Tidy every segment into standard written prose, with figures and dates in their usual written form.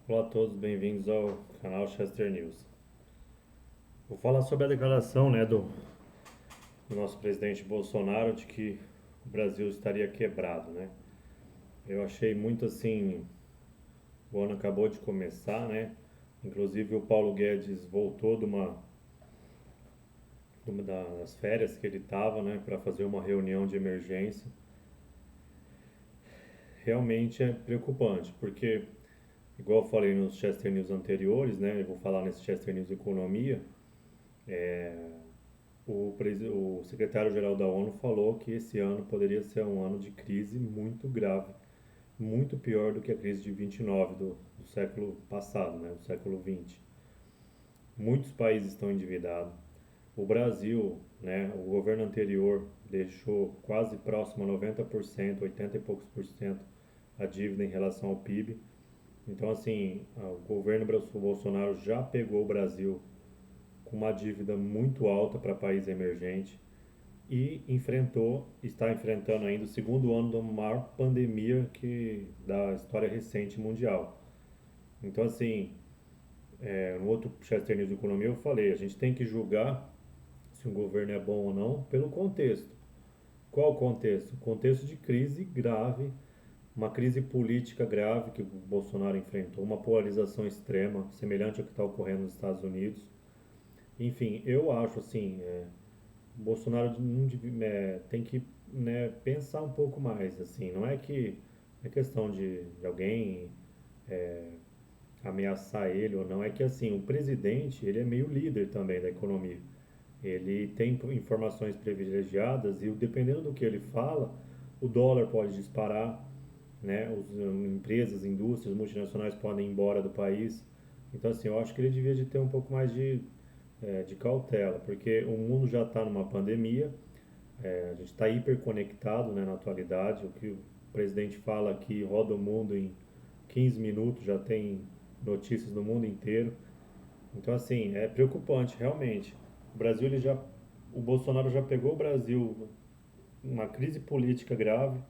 Olá a todos, bem-vindos ao canal Chester News. Vou falar sobre a declaração, do nosso presidente Bolsonaro de que o Brasil estaria quebrado, né? Eu achei muito assim, o ano acabou de começar, né? Inclusive o Paulo Guedes voltou de uma das férias que ele estava, né, para fazer uma reunião de emergência. Realmente é preocupante, porque igual eu falei nos Chester News anteriores, né? Eu vou falar nesse Chester News Economia. O secretário-geral da ONU falou que esse ano poderia ser um ano de crise muito grave, muito pior do que a crise de 29 do século passado, né, do século 20. Muitos países estão endividados. O Brasil, né, o governo anterior deixou quase próximo a 90%, 80 e poucos por cento a dívida em relação ao PIB. Então, assim, o governo Bolsonaro já pegou o Brasil com uma dívida muito alta para país emergente e está enfrentando ainda o segundo ano da maior pandemia da história recente mundial. Então, assim, no outro Chester News Economia eu falei, a gente tem que julgar se um governo é bom ou não pelo contexto. Qual o contexto? O contexto de crise grave, uma crise política grave que o Bolsonaro enfrentou, uma polarização extrema, semelhante ao que está ocorrendo nos Estados Unidos. Enfim, eu acho assim, o Bolsonaro não tem que, né, pensar um pouco mais, assim, não é que é questão de alguém ameaçar ele ou não, é que assim, o presidente, ele é meio líder também da economia. Ele tem informações privilegiadas e dependendo do que ele fala, o dólar pode disparar, né? Empresas, indústrias multinacionais podem ir embora do país. Então, assim, eu acho que ele devia de ter um pouco mais de cautela, porque o mundo já está numa pandemia. A gente está hiperconectado, né, na atualidade. O que o presidente fala aqui roda o mundo em 15 minutos, já tem notícias no mundo inteiro. Então, assim, é preocupante, realmente. O Brasil, o Bolsonaro já pegou o Brasil uma crise política grave,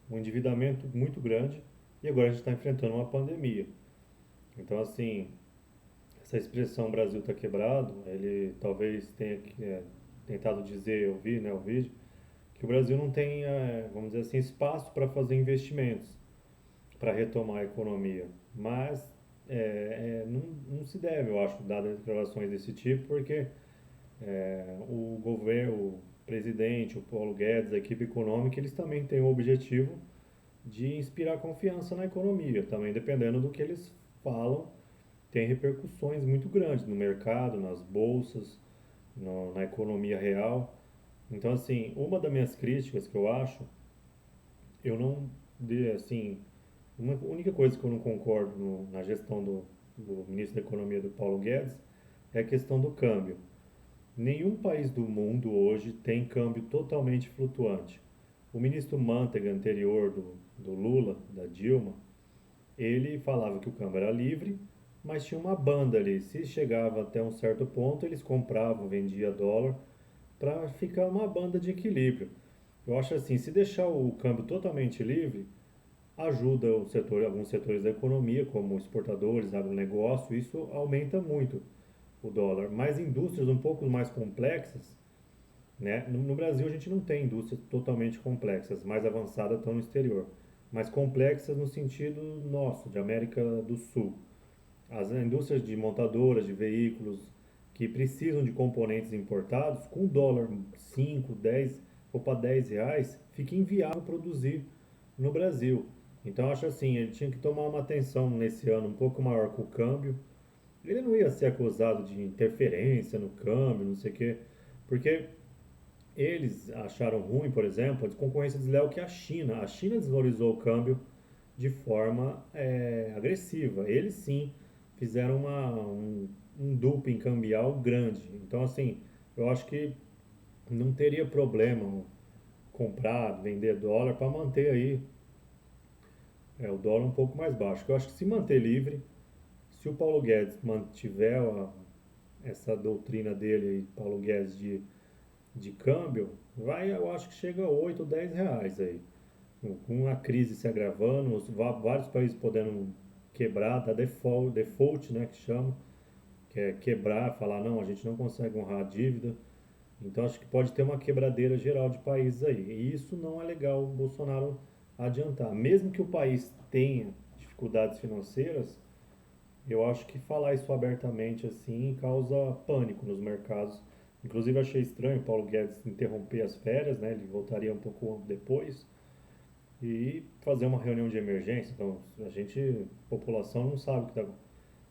um endividamento muito grande, e agora a gente está enfrentando uma pandemia. Então, assim, essa expressão Brasil está quebrado, ele talvez tenha tentado dizer, eu vi, né, o vídeo, que o Brasil não tem, vamos dizer assim, espaço para fazer investimentos, para retomar a economia. Mas não se deve, eu acho, dar declarações desse tipo, porque o governo, o presidente, o Paulo Guedes, a equipe econômica, eles também têm o objetivo de inspirar confiança na economia. Também dependendo do que eles falam, tem repercussões muito grandes no mercado, nas bolsas, na economia real. Então, assim, uma das minhas críticas que eu acho, eu não, assim, uma única coisa que eu não concordo na gestão do ministro da Economia, do Paulo Guedes, é a questão do câmbio. Nenhum país do mundo hoje tem câmbio totalmente flutuante. O ministro Manteiga anterior do Lula, da Dilma, ele falava que o câmbio era livre, mas tinha uma banda ali. Se chegava até um certo ponto, eles compravam, vendiam dólar para ficar uma banda de equilíbrio. Eu acho assim, se deixar o câmbio totalmente livre, ajuda alguns setores da economia, como exportadores, agronegócio, isso aumenta muito o dólar. Mas indústrias um pouco mais complexas, né? No Brasil a gente não tem indústrias totalmente complexas, mais avançadas estão no exterior, mas complexas no sentido nosso, de América do Sul. As indústrias de montadoras de veículos que precisam de componentes importados, com dólar 5 10 ou para 10 reais, fica inviável produzir no Brasil. Então acho assim, ele tinha que tomar uma atenção nesse ano um pouco maior com o câmbio. Ele não ia ser acusado de interferência no câmbio, não sei o quê, porque eles acharam ruim, por exemplo, a concorrência desleal que a China. A China desvalorizou o câmbio de forma agressiva. Eles sim fizeram um doping cambial grande. Então, assim, eu acho que não teria problema comprar, vender dólar para manter aí o dólar um pouco mais baixo. Eu acho que se manter livre, se o Paulo Guedes mantiver essa doutrina dele, aí, Paulo Guedes, de câmbio, eu acho que chega a 8 ou 10 reais aí. Com a crise se agravando, vários países podendo quebrar, dar default, né, que chama, que é quebrar, falar, não, a gente não consegue honrar a dívida. Então acho que pode ter uma quebradeira geral de países aí. E isso não é legal o Bolsonaro adiantar. Mesmo que o país tenha dificuldades financeiras, eu acho que falar isso abertamente assim causa pânico nos mercados. Inclusive achei estranho o Paulo Guedes interromper as férias, né? Ele voltaria um pouco depois e fazer uma reunião de emergência. Então, a gente, população, não sabe o que está.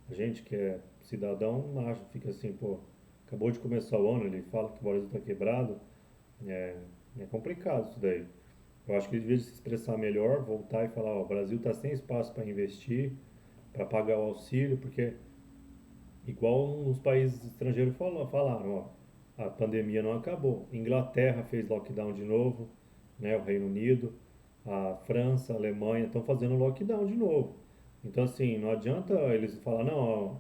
A gente que é cidadão acha, fica assim, pô, acabou de começar o ano, ele fala que o Brasil está quebrado. É, é complicado isso daí. Eu acho que ele devia se expressar melhor, voltar e falar, ó, o Brasil está sem espaço para investir, para pagar o auxílio, porque igual nos países estrangeiros falaram, ó, a pandemia não acabou. Inglaterra fez lockdown de novo, né, o Reino Unido, a França, a Alemanha estão fazendo lockdown de novo. Então, assim, não adianta eles falar, não, ó,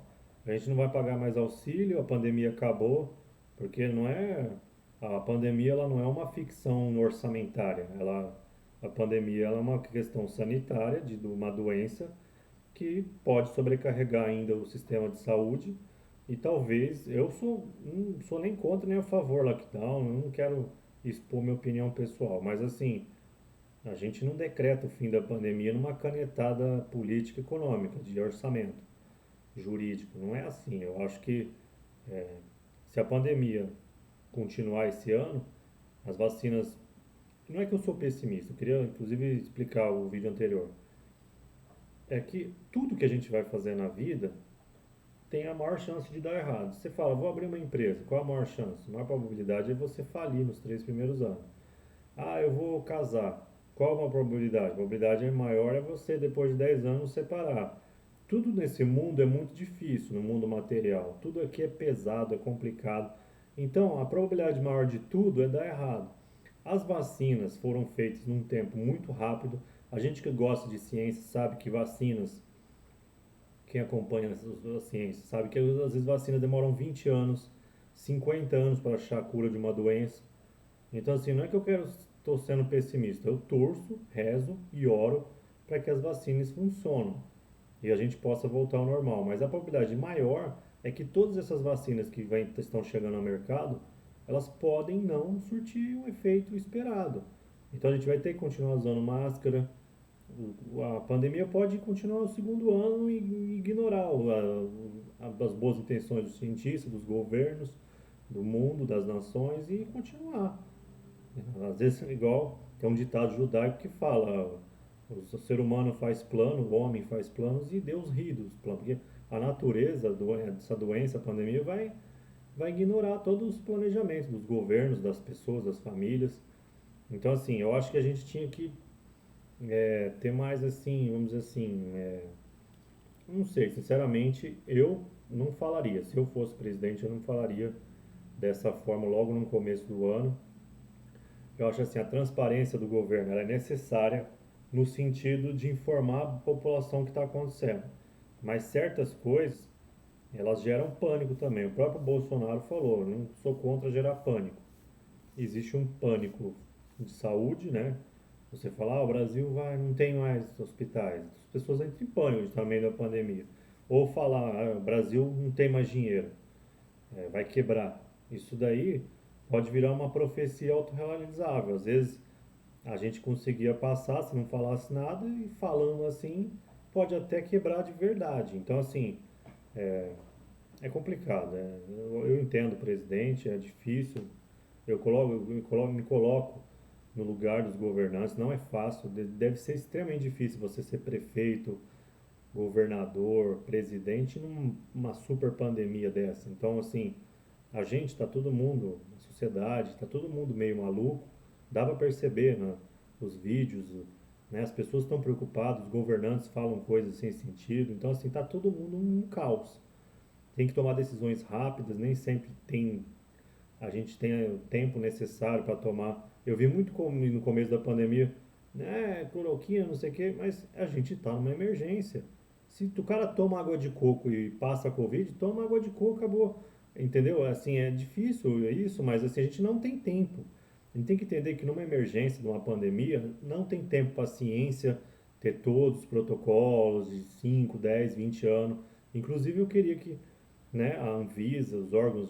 a gente não vai pagar mais auxílio, a pandemia acabou, porque não é, a pandemia ela não é uma ficção orçamentária, a pandemia ela é uma questão sanitária de uma doença que pode sobrecarregar ainda o sistema de saúde e talvez não sou nem contra nem a favor do lockdown, eu não quero expor minha opinião pessoal, mas assim, a gente não decreta o fim da pandemia numa canetada política econômica, de orçamento jurídico, não é assim. Eu acho que se a pandemia continuar esse ano, as vacinas. Não é que eu sou pessimista, eu queria inclusive explicar o vídeo anterior. É que tudo que a gente vai fazer na vida tem a maior chance de dar errado. Você fala, vou abrir uma empresa, qual a maior chance? A maior probabilidade é você falir nos 3 primeiros anos. Ah, eu vou casar, qual a probabilidade? A probabilidade maior é você, depois de 10 anos, separar. Tudo nesse mundo é muito difícil, no mundo material. Tudo aqui é pesado, é complicado. Então, a probabilidade maior de tudo é dar errado. As vacinas foram feitas num tempo muito rápido. A gente que gosta de ciência sabe que vacinas, quem acompanha a ciência, sabe que às vezes vacinas demoram 20 anos, 50 anos para achar a cura de uma doença. Então, assim, não é que eu quero, estou sendo pessimista, eu torço, rezo e oro para que as vacinas funcionem e a gente possa voltar ao normal. Mas a probabilidade maior é que todas essas vacinas que estão chegando ao mercado, elas podem não surtir o efeito esperado. Então a gente vai ter que continuar usando máscara. A pandemia pode continuar o segundo ano e ignorar as boas intenções dos cientistas, dos governos, do mundo, das nações e continuar. Às vezes, igual tem um ditado judaico que fala: o ser humano faz plano, o homem faz planos e Deus ri dos planos, porque a natureza dessa doença, a pandemia, vai ignorar todos os planejamentos dos governos, das pessoas, das famílias. Então, assim, eu acho que a gente tinha que ter mais, assim, vamos dizer assim, não sei, sinceramente, eu não falaria. Se eu fosse presidente, eu não falaria dessa forma logo no começo do ano. Eu acho assim, a transparência do governo ela é necessária no sentido de informar a população o que está acontecendo. Mas certas coisas, elas geram pânico também. O próprio Bolsonaro falou, não sou contra gerar pânico. Existe um pânico de saúde, né? Você fala, o Brasil não tem mais hospitais. As pessoas entram em pânico também da pandemia. Ou falar, o Brasil não tem mais dinheiro, vai quebrar. Isso daí pode virar uma profecia autorrealizável. Às vezes a gente conseguia passar se não falasse nada e falando assim pode até quebrar de verdade. Então assim, é complicado. Eu entendo o presidente, é difícil. Me coloco no lugar dos governantes, não é fácil. Deve ser extremamente difícil você ser prefeito, governador, presidente numa super pandemia dessa. Então assim, a gente está todo mundo, a sociedade, está todo mundo meio maluco. Dá para perceber, né, os vídeos, né, as pessoas estão preocupadas, os governantes falam coisas sem sentido. Então, assim, está todo mundo num caos. Tem que tomar decisões rápidas, nem sempre a gente tem o tempo necessário para tomar. Eu vi muito como no começo da pandemia, né, cloroquina, não sei o quê, mas a gente está numa emergência. Se o cara toma água de coco e passa a Covid, toma água de coco, acabou. Entendeu? Assim, é difícil isso, mas assim, a gente não tem tempo. A gente tem que entender que numa emergência, numa pandemia, não tem tempo para ciência, ter todos os protocolos de 5, 10, 20 anos. Inclusive eu queria que, né, a Anvisa, os órgãos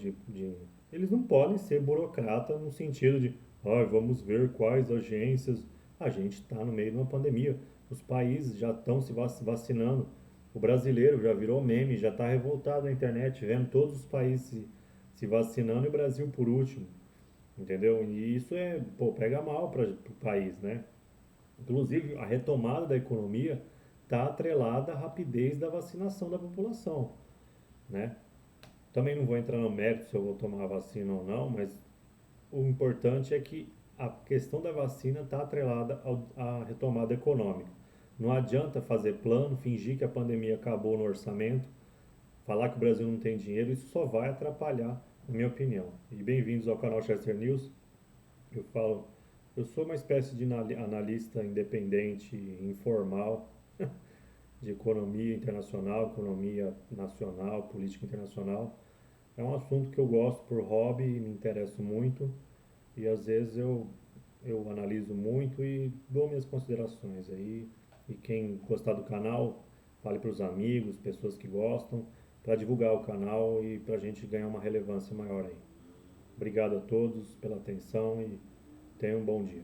eles não podem ser burocrata no sentido de, vamos ver quais agências. A gente está no meio de uma pandemia. Os países já estão se vacinando. O brasileiro já virou meme, já está revoltado na internet, vendo todos os países se vacinando e o Brasil por último. Entendeu? E isso pô, pega mal para o país, né? Inclusive, a retomada da economia está atrelada à rapidez da vacinação da população, né? Também não vou entrar no mérito se eu vou tomar a vacina ou não, mas o importante é que a questão da vacina está atrelada à retomada econômica. Não adianta fazer plano, fingir que a pandemia acabou no orçamento, falar que o Brasil não tem dinheiro, isso só vai atrapalhar, na minha opinião. E bem-vindos ao canal Chester News. Eu falo, eu sou uma espécie de analista independente, informal, de economia internacional, economia nacional, política internacional. É um assunto que eu gosto por hobby, me interesso muito e às vezes eu analiso muito e dou minhas considerações aí. E quem gostar do canal, fale para os amigos, pessoas que gostam, para divulgar o canal e para a gente ganhar uma relevância maior aí. Obrigado a todos pela atenção e tenham um bom dia.